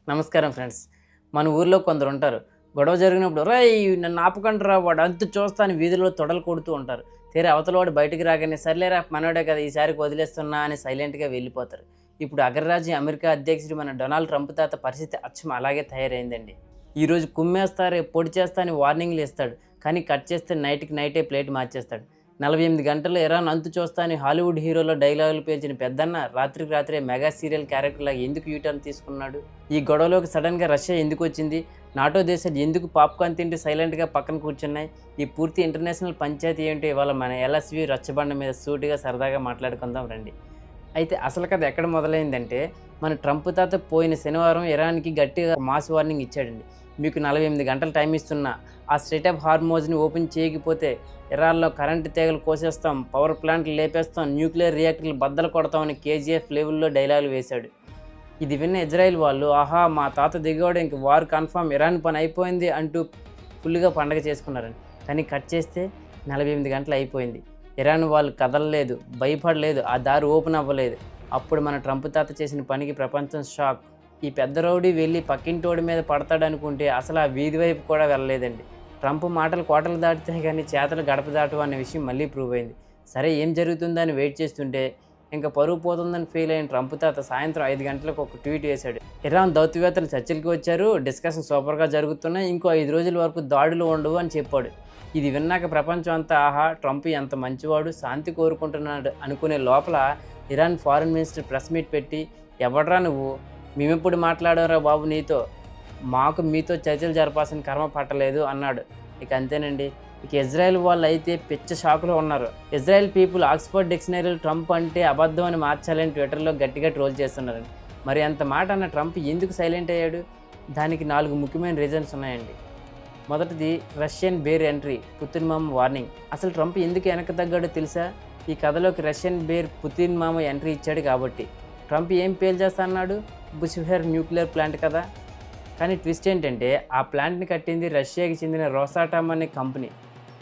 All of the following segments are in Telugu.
నమస్కారం ఫ్రెండ్స్. మన ఊర్లో కొందరు ఉంటారు. గొడవ జరిగినప్పుడు "రేయ్ నన్ను ఆపకండిరా వాడు అంతు చూస్తా" అని వీధుల్లో తొడలు కొడుతూ ఉంటారు. తీరా అవతల వాడు బయటికి రాగానే "సర్లేరా మనోడే కదా ఈసారికి వదిలేస్తున్నా" అని సైలెంట్‌గా వెళ్ళిపోతారు. ఇప్పుడు అగ్రరాజ్యం అమెరికా అధ్యక్షుడు మన డొనాల్డ్ ట్రంప్ తాత పరిస్థితి అచ్చం అలాగే తయారైందండి. ఈరోజు కుమ్మేస్తా రేపు పొడి చేస్తా అని వార్నింగ్లు ఇస్తాడు. కానీ కట్ చేస్తే నైట్‌కి నైటే ప్లేట్ మార్చేస్తాడు. 48 గంటల్లో ఇరాన్ అంతు చూస్తా అని హాలీవుడ్ హీరోలో డైలాగులు పేల్చిన పెద్దన్న రాత్రికి రాత్రే మెగా సీరియల్ క్యారెక్టర్లాగా ఎందుకు యూటర్న్ తీసుకున్నాడు? ఈ గొడవలోకి సడన్గా రష్యా ఎందుకు వచ్చింది? నాటో దేశాలు ఎందుకు పాప్కార్న్ తింటూ సైలెంట్గా పక్కన కూర్చున్నాయి? ఈ పూర్తి ఇంటర్నేషనల్ పంచాయతీ ఏంటో ఇవాళ మన ఎల్ఎస్వి రచ్చబండ మీద సూటిగా సరదాగా మాట్లాడుకుందాం రండి. అయితే అసలు కథ ఎక్కడ మొదలైందంటే మన ట్రంప్ తాత పోయిన శనివారం ఇరాన్కి గట్టిగా మాస్ వార్నింగ్ ఇచ్చాడండి. మీకు 48 గంటలు టైం ఇస్తున్నా ఆ స్ట్రెయిట్ ఆఫ్ హార్మోజ్ని ఓపెన్ చేయకపోతే ఇరాన్లో కరెంటు తీగలు కోసేస్తాం, పవర్ ప్లాంట్లు లేపేస్తాం, న్యూక్లియర్ రియాక్టర్లు బద్దలు కొడతామని కేజీఎఫ్ లెవెల్లో డైలాగులు వేశాడు. ఇది విన్న ఇజ్రాయెల్ వాళ్ళు ఆహా మా తాత దిగోడు ఇంక వార్ కన్ఫర్మ్ ఇరాన్ పని అయిపోయింది అంటూ ఫుల్గా పండగ చేసుకున్నారండి. కానీ కట్ చేస్తే 48 గంటలు అయిపోయింది. ఇరాన్ వాళ్ళు కదలలేదు, భయపడలేదు, ఆ దారి ఓపెన్ అవ్వలేదు. అప్పుడు మన ట్రంప్ తాత చేసిన పనికి ప్రపంచం షాక్. ఈ పెద్ద రౌడీ వెళ్ళి పక్కింటోడి మీద పడతాడనుకుంటే అసలు ఆ వీధి వైపు కూడా వెళ్ళలేదండి. ట్రంప్ మాటలు కోటలు దాటితే కానీ చేతలు గడప దాటవు అనే విషయం మళ్ళీ ప్రూవ్ అయింది. సరే ఏం జరుగుతుందని వెయిట్ చేస్తుంటే ఇంకా పరువు పోతుందని ఫీల్ అయిన ట్రంప్ తాత సాయంత్రం 5 గంటలకు ఒక ట్వీట్ వేశాడు. ఇరాన్ దౌత్యవేత్తలు చర్చలకి వచ్చారు, డిస్కషన్ సూపర్గా జరుగుతున్నాయి, ఇంకో 5 రోజుల వరకు దాడులు ఉండవు అని చెప్పాడు. ఇది విన్నాక ప్రపంచం అంతా ఆహా ట్రంప్ ఎంత మంచివాడు, శాంతి కోరుకుంటున్నాడు అనుకునే లోపల Iran foreign minister press meet పెట్టి ఎవడ్రా నువ్వు, మేమెప్పుడు మాట్లాడారా బాబు నీతో, మాకు మీతో చర్చలు జరపాల్సిన కర్మ పట్టలేదు అన్నాడు. ఇక అంతేనండి. ఇక ఇజ్రాయెల్ వాళ్ళు అయితే పిచ్చ షాకులో ఉన్నారు. ఇజ్రాయెల్ పీపుల్ ఆక్స్ఫర్డ్ డిక్షనరీలో ట్రంప్ అంటే అబద్ధం అని మార్చాలని ట్విట్టర్లో గట్టిగా ట్రోల్ చేస్తున్నారండి. మరి అంత మాట అన్న ట్రంప్ ఎందుకు సైలెంట్ అయ్యాడు? దానికి 4 ముఖ్యమైన రీజన్స్ ఉన్నాయండి. మొదటిది రష్యన్ బేర్ ఎంట్రీ, పుతిన్ మామ వార్నింగ్. అసలు ట్రంప్ ఎందుకు వెనక్కి తగ్గాడో తెలుసా? ఈ కథలోకి రష్యన్ బేర్ పుతిన్ మామ ఎంట్రీ ఇచ్చాడు కాబట్టి. ట్రంప్ ఏం పేల్చేస్తా అన్నాడు? బుష్హెర్ న్యూక్లియర్ ప్లాంట్ కదా. కానీ ట్విస్ట్ ఏంటంటే ఆ ప్లాంట్ని కట్టింది రష్యాకి చెందిన రోసాటామ్ అనే కంపెనీ.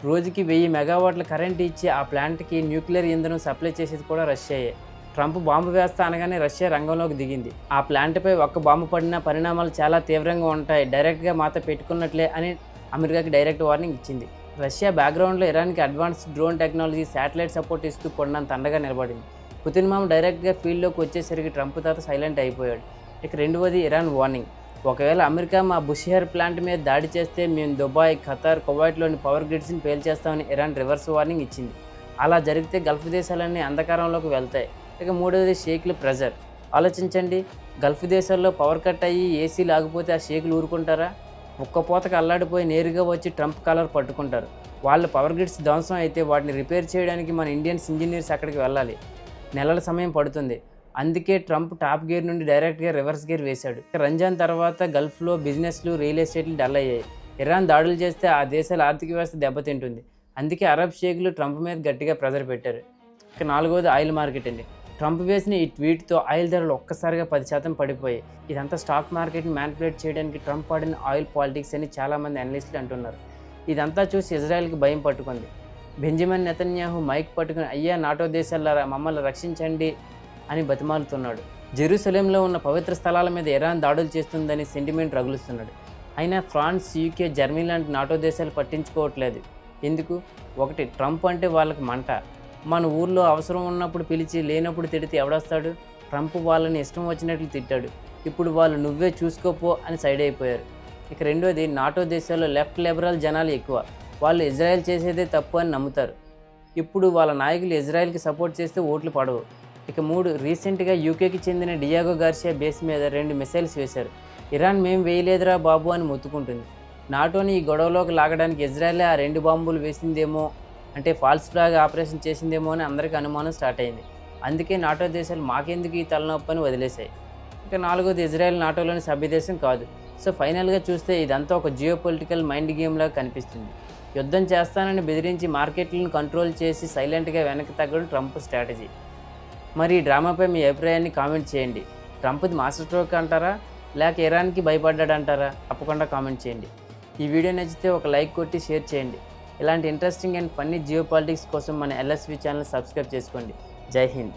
రోజుకి 1000 మెగావాట్ల కరెంట్ ఇచ్చి ఆ ప్లాంట్కి న్యూక్లియర్ ఇంధనం సప్లై చేసేది కూడా రష్యాయే. ట్రంప్ బాంబు వేస్తా అనగానే రష్యా రంగంలోకి దిగింది. ఆ ప్లాంట్పై ఒక్క బాంబు పడినా పరిణామాలు చాలా తీవ్రంగా ఉంటాయి, డైరెక్ట్గా మాతో పెట్టుకున్నట్లే అని అమెరికాకి డైరెక్ట్ వార్నింగ్ ఇచ్చింది. రష్యా బ్యాక్గ్రౌండ్లో ఇరాన్కి advanced drone technology, satellite support ఇస్తూ కొండంత అండగా నిలబడింది. పుతిన్ మామ డైరెక్ట్గా ఫీల్డ్లోకి వచ్చేసరికి ట్రంప్ తాత సైలెంట్ అయిపోయాడు. ఇక రెండవది ఇరాన్ వార్నింగ్. ఒకవేళ అమెరికా మా బుషిహర్ ప్లాంట్ మీద దాడి చేస్తే మేము దుబాయ్, ఖతార్, కువైట్లోని పవర్ గ్రిడ్స్ని పేల్చేస్తామని ఇరాన్ రివర్స్ వార్నింగ్ ఇచ్చింది. అలా జరిగితే గల్ఫ్ దేశాలన్నీ అంధకారంలోకి వెళ్తాయి. ఇక మూడవది షేక్ల ప్రెజర్. ఆలోచించండి, గల్ఫ్ దేశాల్లో పవర్ కట్ అయ్యి ఏసీలు ఆగిపోతే ఆ షేకులు ఊరుకుంటారా? ఒక్కపోతకు అల్లాడిపోయి నేరుగా వచ్చి ట్రంప్ కాలర్ పట్టుకుంటారు. వాళ్ళ పవర్ గ్రిడ్స్ ధ్వంసం అయితే వాటిని రిపేర్ చేయడానికి మన ఇండియన్స్ ఇంజనీర్స్ అక్కడికి వెళ్ళాలి, నెలల సమయం పడుతుంది. అందుకే ట్రంప్ టాప్ గేర్ నుండి డైరెక్ట్గా రివర్స్ గేర్ వేశాడు. రంజాన్ తర్వాత గల్ఫ్లో బిజినెస్లు, రియల్ ఎస్టేట్లు డల్ అయ్యాయి. ఇరాన్ దాడులు చేస్తే ఆ దేశాల ఆర్థిక వ్యవస్థ దెబ్బతింటుంది. అందుకే అరబ్ షేకులు ట్రంప్ మీద గట్టిగా ప్రెజర్ పెట్టారు. ఇక నాలుగవది ఆయిల్ మార్కెట్ అండి. ట్రంప్ వేసిన ఈ ట్వీట్తో ఆయిల్ ధరలు ఒక్కసారిగా 10% పడిపోయాయి. ఇదంతా స్టాక్ మార్కెట్ని మ్యానిపులేట్ చేయడానికి ట్రంప్ ఆడిన ఆయిల్ పాలిటిక్స్ అని చాలామంది అనలిస్టులు అంటున్నారు. ఇదంతా చూసి ఇజ్రాయెల్కి భయం పట్టుకుంది. బెంజమిన్ నెతన్యాహు మైక్ పట్టుకుని అయ్యా నాటో దేశాలారా మమ్మల్ని రక్షించండి అని బతిమాలుతున్నాడు. జెరూసలేంలో ఉన్న పవిత్ర స్థలాల మీద ఇరాన్ దాడులు చేస్తుందని సెంటిమెంట్ రగులుస్తున్నాడు. అయినా ఫ్రాన్స్, యూకే, జర్మనీ లాంటి నాటో దేశాలు పట్టించుకోవట్లేదు. ఎందుకు? ఒకటి, ట్రంప్ అంటే వాళ్ళకి మంట. మన ఊర్లో అవసరం ఉన్నప్పుడు పిలిచి లేనప్పుడు తిడితే ఎవడొస్తాడు? ట్రంప్ వాళ్ళని ఇష్టం వచ్చినట్లు తిట్టాడు. ఇప్పుడు వాళ్ళు నువ్వే చూసుకోపో అని సైడ్ అయిపోయారు. ఇక రెండోది, నాటో దేశాల్లో లెఫ్ట్ లిబరల్ జనాలు ఎక్కువ. వాళ్ళు ఇజ్రాయెల్ చేసేదే తప్పు అని నమ్ముతారు. ఇప్పుడు వాళ్ళ నాయకులు ఇజ్రాయెల్కి సపోర్ట్ చేస్తే ఓట్లు పడవు. ఇక 3, రీసెంట్గా యూకేకి చెందిన డియాగో గార్సియా బేస్ మీద 2 మిసైల్స్ వేశారు. ఇరాన్ మేం వేయలేదురా బాబు అని మొత్తుకుంటుంది. నాటోని ఈ గొడవలోకి లాగడానికి ఇజ్రాయెలే ఆ 2 బాంబులు వేసిందేమో, అంటే ఫాల్స్ ఫ్లాగ్ ఆపరేషన్ చేసిందేమో అని అందరికీ అనుమానం స్టార్ట్ అయింది. అందుకే నాటో దేశాలు మాకెందుకు ఈ తలనొప్పి అని వదిలేశాయి. ఇక నాలుగోది, ఇజ్రాయెల్ నాటోలోని సభ్యదేశం కాదు. సో ఫైనల్గా చూస్తే ఇదంతా ఒక జియో పొలిటికల్ మైండ్ గేమ్లా కనిపిస్తుంది. యుద్ధం చేస్తానని బెదిరించి మార్కెట్లను కంట్రోల్ చేసి సైలెంట్గా వెనక్కి తగ్గడం ట్రంప్ స్ట్రాటజీ. మరి ఈ డ్రామాపై మీ అభిప్రాయాన్ని కామెంట్ చేయండి. ట్రంప్ది మాస్టర్ స్ట్రోక్ అంటారా, లేక ఇరాన్కి భయపడ్డాడంటారా? తప్పకుండా కామెంట్ చేయండి. ఈ వీడియో నచ్చితే ఒక లైక్ కొట్టి షేర్ చేయండి. ఇలాంటి interesting and funny geo politics కోసం మన ఎల్ఎస్వి ఛానల్ సబ్స్క్రైబ్ చేసుకోండి. జై హింద్.